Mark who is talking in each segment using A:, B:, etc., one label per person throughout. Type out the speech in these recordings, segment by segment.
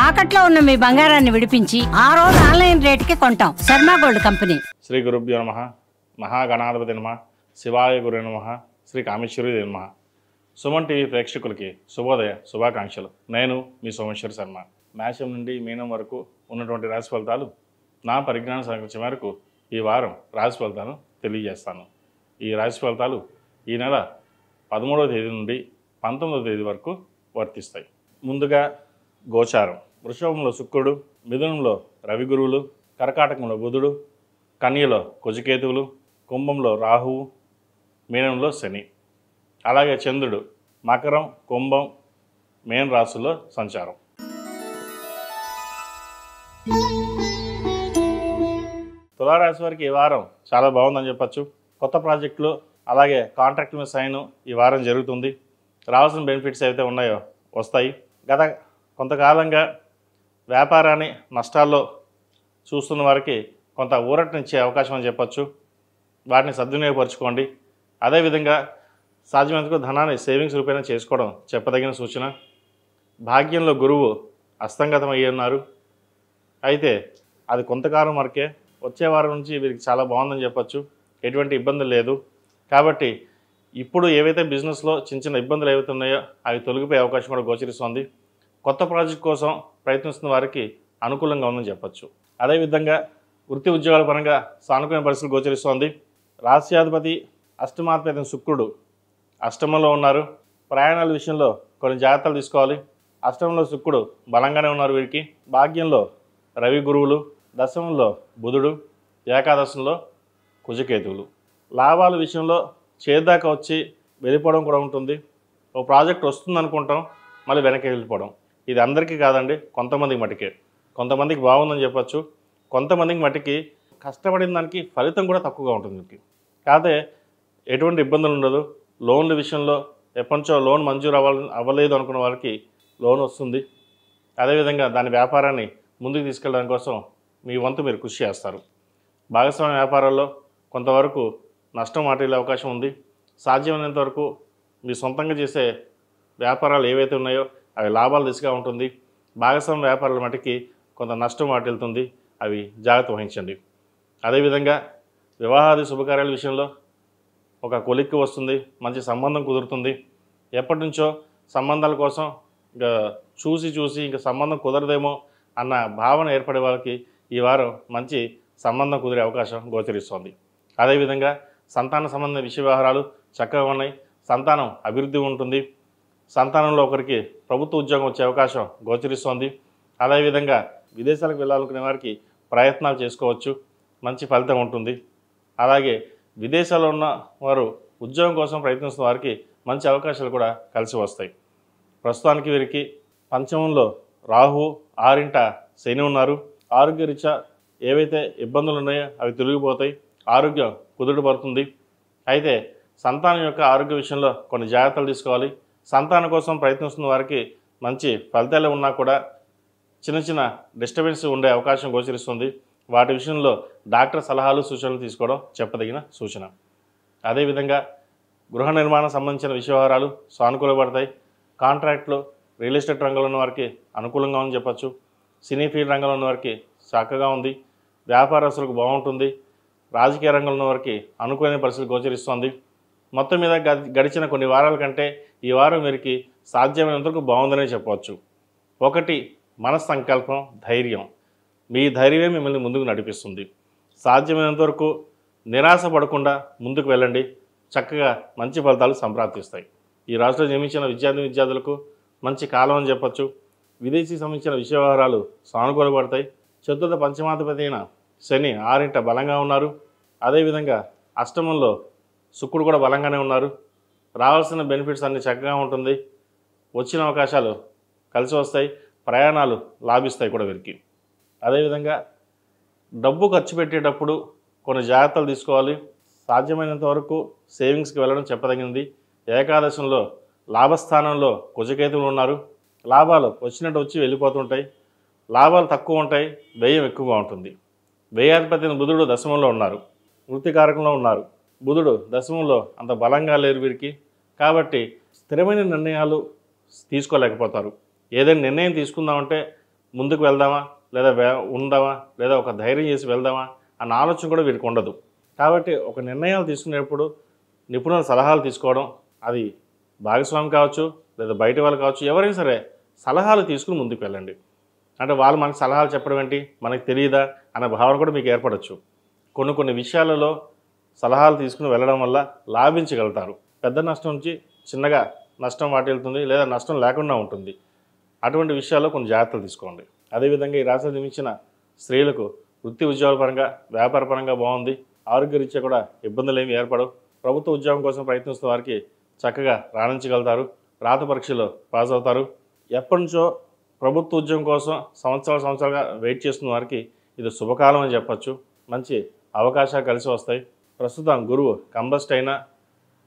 A: తాకట్లో ఉన్న మీ బంగారాన్ని విడిపించి ఆ రోజు ఆన్లైన్ రేటుకి కొంటాం. Sharma gold company.
B: శ్రీ గురుభ్యో నమః. మహాగణాధిపతి నమః. శివాయ గురు నమః. శ్రీ కామేశ్వరి నమః. సుమన్ టీవీ ప్రేక్షకులకి శుభోదయ శుభాకాంక్షలు. నేను మీ సోమేశ్వర్ శర్మ. మేషం నుండి మీనం వరకు ఉన్నటువంటి రాశి ఫలితాలు నా పరిజ్ఞాన సంఖ్య మేరకు ఈ వారం రాశి ఫలితాలను తెలియజేస్తాను. ఈ రాశి ఫలితాలు ఈ నెల 13వ తేదీ నుండి 19వ తేదీ వరకు వర్తిస్తాయి. ముందుగా గోచారం. వృషభంలో శుక్రుడు, మిథునంలో రవి గురువులు, కర్కాటకంలో బుధుడు, కన్యలో కుజకేతువులు, కుంభంలో రాహువు, మీనంలో శని. అలాగే చంద్రుడు మకరం, కుంభం, మీన రాశుల్లో సంచారం. తులారాశి వారికి ఈ వారం చాలా బాగుందని చెప్పచ్చు. కొత్త ప్రాజెక్టులు అలాగే కాంట్రాక్ట్ మీద సైన్ ఈ వారం జరుగుతుంది. రావాల్సిన బెనిఫిట్స్ ఏవైతే ఉన్నాయో వస్తాయి. గత కొంతకాలంగా వ్యాపారాన్ని నష్టాల్లో చూస్తున్న వారికి కొంత ఊరటనిచ్చే అవకాశం అని చెప్పచ్చు. వాటిని సద్వినియోగపరచుకోండి. అదేవిధంగా సాధ్యమైనంతకు ధనాన్ని సేవింగ్స్ రూపేణా చేసుకోవడం చెప్పదగిన సూచన. భాగ్యంలో గురువు అస్తంగతం అయ్యి ఉన్నారు. అయితే అది కొంతకాలం వరకే. వచ్చే వారం నుంచి వీరికి చాలా బాగుందని చెప్పచ్చు. ఎటువంటి ఇబ్బంది లేదు. కాబట్టి ఇప్పుడు ఏవైతే బిజినెస్లో చిన్న చిన్న ఇబ్బందులు ఏవైతే ఉన్నాయో అవి తొలగిపోయే అవకాశం కూడా గోచరిస్తోంది. కొత్త ప్రాజెక్ట్ కోసం ప్రయత్నిస్తున్న వారికి అనుకూలంగా ఉందని చెప్పచ్చు. అదేవిధంగా వృత్తి ఉద్యోగాల పరంగా సానుకూల పరిస్థితులు గోచరిస్తోంది. రాశ్యాధిపతి అష్టమాధిపతి శుక్రుడు అష్టమంలో ఉన్నారు. ప్రయాణాల విషయంలో కొన్ని జాగ్రత్తలు తీసుకోవాలి. అష్టమంలో శుక్రుడు బలంగానే ఉన్నారు వీరికి. భాగ్యంలో రవి గురువులు, దశమంలో బుధుడు, ఏకాదశంలో కుజకేతువులు. లాభాల విషయంలో చేదాకా వచ్చి వెళ్ళిపోవడం కూడా ఉంటుంది. ఓ ప్రాజెక్ట్ వస్తుంది అనుకుంటాం, మళ్ళీ వెనక్కి వెళ్ళిపోవడం. ఇది అందరికీ కాదండి, కొంతమందికి మటుకే. కొంతమందికి బాగుందని చెప్పచ్చు, కొంతమందికి మటుకి కష్టపడిన దానికి ఫలితం కూడా తక్కువగా ఉంటుంది మీకు. కాకపోతే ఎటువంటి ఇబ్బందులు ఉండదు. లోన్ల విషయంలో ఎప్పటి నుంచో లోన్ మంజూరు అవ్వలేదు అనుకున్న వాళ్ళకి లోన్ వస్తుంది. అదేవిధంగా దాని వ్యాపారాన్ని ముందుకు తీసుకెళ్ళడానికి కోసం మీ వంతు మీరు కృషి చేస్తారు. భాగస్వామ్య వ్యాపారాల్లో కొంతవరకు నష్టం వాటిల్లే అవకాశం ఉంది. సాధ్యమైనంత వరకు మీ సొంతంగా చేసే వ్యాపారాలు ఏవైతే ఉన్నాయో అవి లాభాల దిశగా ఉంటుంది. భాగస్వామ్య వ్యాపారాల మటుకి కొంత నష్టం వాటిల్తుంది. అవి జాగ్రత్త వహించండి. అదేవిధంగా వివాహాది శుభకార్యాల విషయంలో ఒక కొలిక్కి వస్తుంది, మంచి సంబంధం కుదురుతుంది. ఎప్పటి నుంచో సంబంధాల కోసం ఇంకా చూసి ఇంకా సంబంధం కుదరదేమో అన్న భావన ఏర్పడే వాళ్ళకి ఈ వారం మంచి సంబంధం కుదిరే అవకాశం గోచరిస్తోంది. అదేవిధంగా సంతాన సంబంధ విషయ వ్యవహారాలు చక్కగా ఉన్నాయి. సంతానం అభివృద్ధి ఉంటుంది. సంతానంలో ఒకరికి ప్రభుత్వ ఉద్యోగం వచ్చే అవకాశం గోచరిస్తోంది. అదేవిధంగా విదేశాలకు వెళ్ళాలనుకునే వారికి ప్రయత్నాలు చేసుకోవచ్చు, మంచి ఫలితం ఉంటుంది. అలాగే విదేశాల్లో ఉన్న వారు ఉద్యోగం కోసం ప్రయత్నిస్తున్న వారికి మంచి అవకాశాలు కూడా కలిసి వస్తాయి. ప్రస్తుతానికి వీరికి పంచమంలో రాహు, 6వ శని ఉన్నారు. ఆరోగ్యరీత్యా ఏవైతే ఇబ్బందులు ఉన్నాయో అవి తొలగిపోతాయి. ఆరోగ్యం కుదుటపడుతుంది. అయితే సంతానం యొక్క ఆరోగ్య విషయంలో కొన్ని జాగ్రత్తలు తీసుకోవాలి. సంతానం కోసం ప్రయత్నిస్తున్న వారికి మంచి ఫలితాలు ఉన్నా కూడా చిన్న చిన్న డిస్టర్బెన్స్ ఉండే అవకాశం గోచరిస్తుంది. వాటి విషయంలో డాక్టర్ సలహాలు సూచనలు తీసుకోవడం చెప్పదగిన సూచన. అదేవిధంగా గృహ నిర్మాణం సంబంధించిన విషయవహారాలు సానుకూలపడతాయి. కాంట్రాక్ట్లు, రియల్ ఎస్టేట్ రంగంలో ఉన్న వారికి అనుకూలంగా ఉందని చెప్పచ్చు. సినీ ఫీల్డ్ రంగంలో ఉన్న వారికి చక్కగా ఉంది. వ్యాపారస్తులకు బాగుంటుంది. రాజకీయ రంగంలో ఉన్న వారికి అనుకూలమైన పరిస్థితులు గోచరిస్తోంది. మొత్తం మీద గడిచిన కొన్ని వారాల కంటే ఈ వారం వీరికి సాధ్యమైనంతవరకు బాగుందనే చెప్పవచ్చు. ఒకటి, మన సంకల్పం, ధైర్యం. మీ ధైర్యమే మిమ్మల్ని ముందుకు నడిపిస్తుంది. సాధ్యమైనంతవరకు నిరాశ పడకుండా ముందుకు వెళ్ళండి. చక్కగా మంచి ఫలితాలు సంప్రాప్తిస్తాయి. ఈ రాష్ట్రంలో జన్మించిన విద్యార్థులకు మంచి కాలం అని చెప్పచ్చు. విదేశీ సంబంధించిన విషయ వ్యవహారాలు సానుకూలపడతాయి. చతుర్థ పంచమాధిపతి అయిన శని 6వ బలంగా ఉన్నారు. అదేవిధంగా అష్టమంలో శుక్రుడు కూడా బలంగానే ఉన్నారు. రావాల్సిన బెనిఫిట్స్ అన్నీ చక్కగా ఉంటుంది. వచ్చిన అవకాశాలు కలిసి వస్తాయి. ప్రయాణాలు లాభిస్తాయి కూడా వీరికి. అదేవిధంగా డబ్బు ఖర్చు పెట్టేటప్పుడు కొన్ని జాగ్రత్తలు తీసుకోవాలి. సాధ్యమైనంత వరకు సేవింగ్స్కి వెళ్ళడం చెప్పదగినది. ఏకాదశంలో లాభస్థానంలో కుజకేతువులు ఉన్నారు. లాభాలు వచ్చినట్టు వచ్చి వెళ్ళిపోతుంటాయి. లాభాలు తక్కువ ఉంటాయి, వ్యయం ఎక్కువగా ఉంటుంది. వ్యయాధిపతి బుధుడు దశమంలో ఉన్నారు. వృత్తికారకంలో ఉన్నారు. బుధుడు దశమంలో అంత బలంగా లేరు వీరికి. కాబట్టి స్థిరమైన నిర్ణయాలు తీసుకోలేకపోతారు. ఏదైనా నిర్ణయం తీసుకుందామంటే ముందుకు వెళ్దామా లేదా ఉందామా లేదా ఒక ధైర్యం చేసి వెళ్దామా అన్న ఆలోచన కూడా వీరికి ఉండదు. కాబట్టి ఒక నిర్ణయాలు తీసుకునేటప్పుడు నిపుణుల సలహాలు తీసుకోవడం, అది భాగస్వామి కావచ్చు లేదా బయట వాళ్ళు కావచ్చు, ఎవరైనా సరే సలహాలు తీసుకుని ముందుకు వెళ్ళండి. అంటే వాళ్ళు మనకు సలహాలు చెప్పడం ఏంటి, మనకు తెలియదా అనే భావన కూడా మీకు ఏర్పడవచ్చు. కొన్ని విషయాలలో సలహాలు తీసుకుని వెళ్ళడం వల్ల లాభించగలుగుతారు. పెద్ద నష్టం నుంచి చిన్నగా నష్టం వాటిల్లుతుంది లేదా నష్టం లేకుండా ఉంటుంది. అటువంటి విషయాల్లో కొన్ని జాగ్రత్తలు తీసుకోండి. అదేవిధంగా ఈ రాశిలో జన్మించిన స్త్రీలకు వృత్తి ఉద్యోగాల పరంగా వ్యాపార పరంగా బాగుంది. ఆరోగ్యరీత్యా కూడా ఇబ్బందులు ఏమి ఏర్పడవు. ప్రభుత్వ ఉద్యోగం కోసం ప్రయత్నిస్తున్న వారికి చక్కగా రాణించగలుగుతారు. రాత పరీక్షలో పాస్ అవుతారు. ఎప్పటి నుంచో ప్రభుత్వ ఉద్యోగం కోసం సంవత్సరాలుగా వెయిట్ చేస్తున్న వారికి ఇది శుభకాలం అని చెప్పచ్చు. మంచి అవకాశాలు కలిసి వస్తాయి. ప్రస్తుతం గురువు కంబస్ట్ అయినా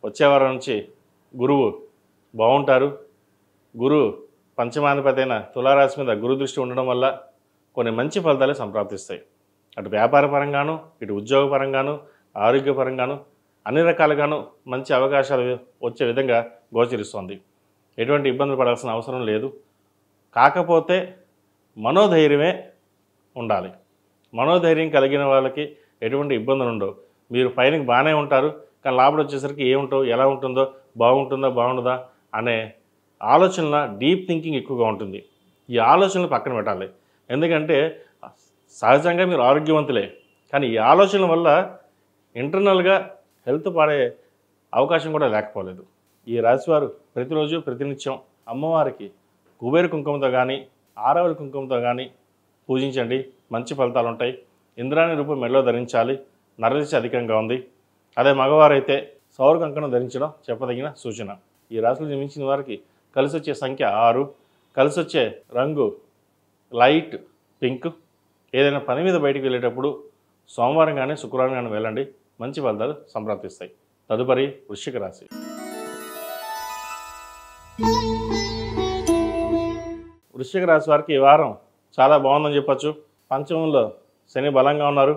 B: వచ్చే వారం నుంచి గురువు బాగుంటారు. గురువు పంచమాధిపతి అయిన తులారాశి మీద గురు దృష్టి ఉండడం వల్ల కొన్ని మంచి ఫలితాలు సంప్రాప్తిస్తాయి. అటు వ్యాపార పరంగాను, ఇటు ఉద్యోగ పరంగాను, ఆరోగ్యపరంగాను అన్ని రకాలుగాను మంచి అవకాశాలు వచ్చే విధంగా గోచరిస్తోంది. ఎటువంటి ఇబ్బందులు పడాల్సిన అవసరం లేదు. కాకపోతే మనోధైర్యమే ఉండాలి. మనోధైర్యం కలిగిన వాళ్ళకి ఎటువంటి ఇబ్బందులు ఉండవు. మీరు పైనకి బాగానే ఉంటారు, కానీ లోపల వచ్చేసరికి ఏముంటో ఎలా ఉంటుందో, బాగుంటుందా బాగుండదా అనే ఆలోచనల డీప్ థింకింగ్ ఎక్కువగా ఉంటుంది. ఈ ఆలోచనలు పక్కన పెట్టాలి. ఎందుకంటే సహజంగా మీరు ఆరోగ్యవంతులే, కానీ ఈ ఆలోచనల వల్ల ఇంటర్నల్గా హెల్త్ పాడే అవకాశం కూడా లేకపోలేదు. ఈ రాశివారు ప్రతిరోజు ప్రతినిత్యం అమ్మవారికి కుబేర కుంకుమతో కానీ ఆరవరి కుంకుమతో కానీ పూజించండి. మంచి ఫలితాలు ఉంటాయి. ఇంద్రాణి రూపం మెడలో ధరించాలి. నరదిశ అధికంగా ఉంది. అదే మగవారైతే సౌర కంకణం ధరించడం చెప్పదగిన సూచన. ఈ రాశిలో జన్మించిన వారికి కలిసి వచ్చే సంఖ్య 6, కలిసి వచ్చే రంగు లైట్ పింక్. ఏదైనా పని మీద బయటికి వెళ్ళేటప్పుడు సోమవారం కానీ శుక్రవారం కానీ వెళ్ళండి. మంచి ఫలితాలు సంప్రాప్తిస్తాయి. తదుపరి వృశ్చిక రాశి. వృశ్చిక రాశి వారికి ఈ వారం చాలా బాగుందని చెప్పచ్చు. పంచమంలో శని బలంగా ఉన్నారు.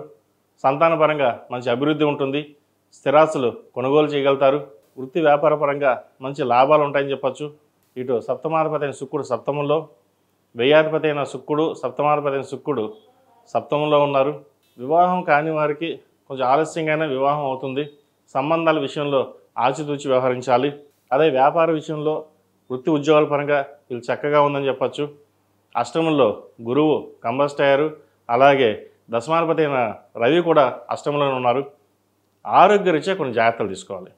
B: సంతానపరంగా మంచి అభివృద్ధి ఉంటుంది. స్థిరాస్తులు కొనుగోలు చేయగలుగుతారు. వృత్తి వ్యాపార పరంగా మంచి లాభాలు ఉంటాయని చెప్పచ్చు. ఇటు సప్తమాధిపతి అయిన శుక్రుడు సప్తమంలో, వ్యయాధిపతి అయిన శుక్రుడు సప్తమాధిపతి అయిన శుక్రుడు సప్తమంలో ఉన్నారు. వివాహం కాని వారికి కొంచెం ఆలస్యంగానే వివాహం అవుతుంది. సంబంధాల విషయంలో ఆచితూచి వ్యవహరించాలి. అదే వ్యాపార విషయంలో వృత్తి ఉద్యోగాల పరంగా వీళ్ళు చక్కగా ఉందని చెప్పచ్చు. అష్టమంలో గురువు కంబస్ట్ అయ్యారు. అలాగే దశమాధిపతి అయిన రవి కూడా అష్టమంలోనే ఉన్నారు. ఆరోగ్యరీత్యా కొన్ని జాగ్రత్తలు తీసుకోవాలి.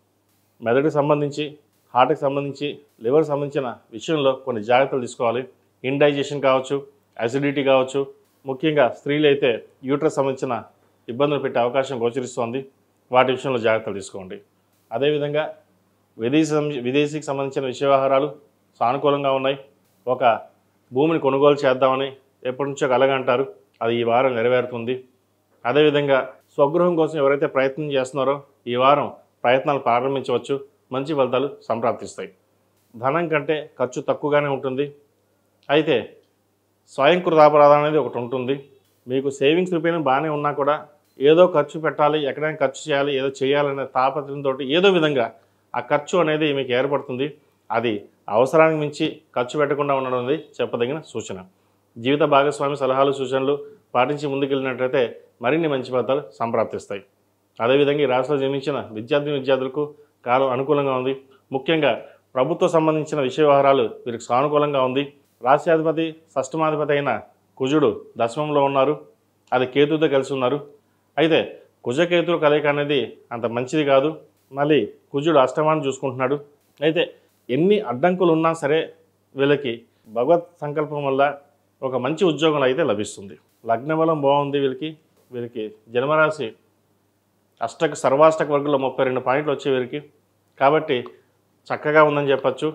B: మెదడుకి సంబంధించి, హార్ట్కి సంబంధించి, లివర్కి సంబంధించిన విషయంలో కొన్ని జాగ్రత్తలు తీసుకోవాలి. ఇండైజెషన్ కావచ్చు, అసిడిటీ కావచ్చు. ముఖ్యంగా స్త్రీలు అయితే యూట్రస్ సంబంధించిన ఇబ్బందులు పెట్టే అవకాశం గోచరిస్తోంది. వాటి విషయంలో జాగ్రత్తలు తీసుకోండి. అదేవిధంగా విదేశీకి సంబంధించిన విషయ వ్యవహారాలు సానుకూలంగా ఉన్నాయి. ఒక భూమిని కొనుగోలు చేద్దామని ఎప్పటి నుంచో కలగంటారు. అది ఈ వారం నెరవేరుతుంది. అదేవిధంగా స్వగృహం కోసం ఎవరైతే ప్రయత్నం చేస్తున్నారో ఈ వారం ప్రయత్నాలు ప్రారంభించవచ్చు. మంచి ఫలితాలు సంప్రాప్తిస్తాయి. ధనం కంటే ఖర్చు తక్కువగానే ఉంటుంది. అయితే స్వయంకృతాపరాధం అనేది ఒకటి ఉంటుంది. మీకు సేవింగ్స్ రూపేణ బాగానే ఉన్నా కూడా ఏదో ఖర్చు పెట్టాలి, ఎక్కడైనా ఖర్చు చేయాలి, ఏదో చేయాలనే తాపత్రయంతో ఏదో విధంగా ఆ ఖర్చు అనేది మీకు ఏర్పడుతుంది. అది అవసరానికి మించి ఖర్చు పెట్టకుండా ఉండడం అనేది చెప్పదగిన సూచన. జీవిత భాగస్వామి సలహాలు సూచనలు పాటించి ముందుకెళ్ళినట్లయితే మరిన్ని మంచి ఫలితాలు సంప్రాప్తిస్తాయి. అదేవిధంగా ఈ రాశిలో జన్మించిన విద్యార్థులకు కాలం అనుకూలంగా ఉంది. ముఖ్యంగా ప్రభుత్వ సంబంధించిన విషయ వ్యవహారాలు వీరికి సానుకూలంగా ఉంది. రాశ్యాధిపతి షష్టమాధిపతి అయిన కుజుడు దశమంలో ఉన్నారు. అది కేతుతో కలిసి ఉన్నారు. అయితే కుజకేతుల కలయిక అనేది అంత మంచిది కాదు. మళ్ళీ కుజుడు అష్టమాన్ని చూసుకుంటున్నాడు. అయితే ఎన్ని అడ్డంకులు ఉన్నా సరే వీళ్ళకి భగవత్ సంకల్పం వల్ల ఒక మంచి ఉద్యోగం అయితే లభిస్తుంది. లగ్నబలం బాగుంది. వీరికి జన్మరాశి సర్వాష్టక వర్గంలో 32 పాయింట్లు వచ్చే వీరికి. కాబట్టి చక్కగా ఉందని చెప్పచ్చు.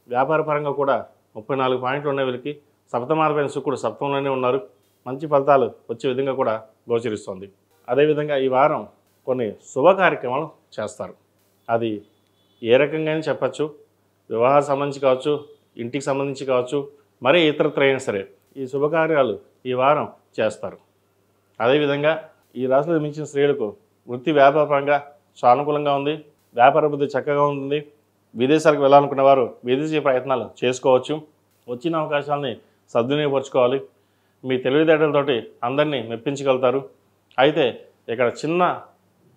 B: వ్యాపార పరంగా కూడా 34 పాయింట్లు ఉన్నాయి వీరికి. సప్తమాధిపతి శుక్రుడు సప్తంలోనే ఉన్నారు. మంచి ఫలితాలు వచ్చే విధంగా కూడా గోచరిస్తుంది. అదేవిధంగా ఈ వారం కొన్ని శుభ కార్యక్రమాలు చేస్తారు. అది ఏ రకంగా చెప్పచ్చు. వివాహానికి సంబంధించి కావచ్చు, ఇంటికి సంబంధించి కావచ్చు, మరీ ఇతరత్ర అయినా సరే ఈ శుభకార్యాలు ఈ వారం చేస్తారు. అదేవిధంగా ఈ రాశిలో మించిన స్త్రీలకు వృత్తి వ్యాపార పరంగా సానుకూలంగా ఉంది. వ్యాపార బుద్ధి చక్కగా ఉంటుంది. విదేశాలకు వెళ్ళాలనుకున్న వారు విదేశీ ప్రయత్నాలు చేసుకోవచ్చు. వచ్చిన అవకాశాలని సద్వినియోగపరచుకోవాలి. మీ తెలివితేటలతోటి అందరినీ మెప్పించగలుగుతారు. అయితే ఇక్కడ చిన్న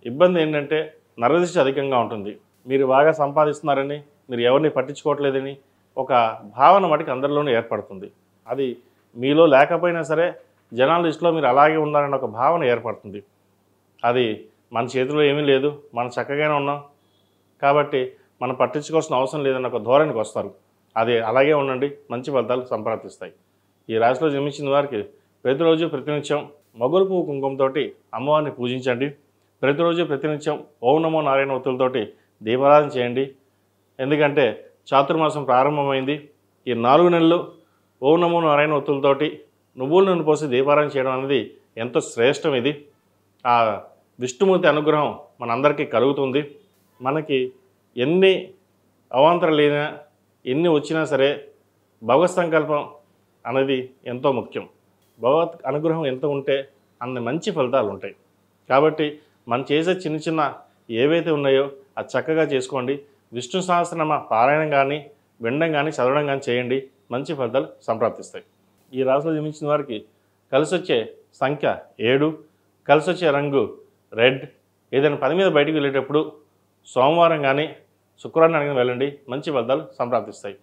B: ఇబ్బంది ఏంటంటే నరదిష్టి అధికంగా ఉంటుంది. మీరు బాగా సంపాదిస్తున్నారని, మీరు ఎవరిని పట్టించుకోవట్లేదని ఒక భావన మటుకు అందరిలోనూ ఏర్పడుతుంది. అది మీలో లేకపోయినా సరే జనాల దృష్టిలో మీరు అలాగే ఉన్నారని ఒక భావన ఏర్పడుతుంది. అది మన చేతిలో ఏమీ లేదు, మనం చక్కగానే ఉన్నాం కాబట్టి మనం పట్టించుకోవాల్సిన అవసరం లేదన్న ఒక ధోరణికి వస్తారు. అది అలాగే ఉండండి, మంచి ఫలితాలు సంప్రాప్తిస్తాయి. ఈ రాశిలో జన్మించిన వారికి ప్రతిరోజు ప్రతినిత్యం మొగలు పువ్వు కుంకుమతోటి అమ్మవారిని పూజించండి. ప్రతిరోజు ప్రతినిత్యం ఓం నమో నారాయణ ఒత్తులతోటి దీపారాధన చేయండి. ఎందుకంటే చాతుర్మాసం ప్రారంభమైంది. ఈ 4 నెలలు ఓం నమో నారాయణ ఒత్తులతోటి నువ్వుల నూనె పోసి దీపారాధన చేయడం అనేది ఎంతో శ్రేష్టం. ఇది ఆ విష్ణుమూర్తి అనుగ్రహం మనందరికీ కలుగుతుంది. మనకి ఎన్ని అవాంతరాలైనా ఎన్ని వచ్చినా సరే భగవత్ సంకల్పం అనేది ఎంతో ముఖ్యం. భగవత్ అనుగ్రహం ఎంత ఉంటే అన్ని మంచి ఫలితాలు ఉంటాయి. కాబట్టి మనం చేసే చిన్న చిన్న ఏవైతే ఉన్నాయో అది చక్కగా చేసుకోండి. విష్ణు సహస్రనామ పారాయణం కానీ వినడం కానీ చదవడం కానీ చేయండి, మంచి ఫలితాలు సంప్రాప్తిస్తాయి. ఈ రాశిలో జన్మించిన వారికి కలిసి వచ్చే సంఖ్య 7, కలిసి వచ్చే రంగు రెడ్. ఏదైనా పని మీద బయటికి వెళ్ళేటప్పుడు సోమవారం కానీ శుక్రవారం కానీ వెళ్ళండి, మంచి ఫలితాలు సంప్రాప్తిస్తాయి.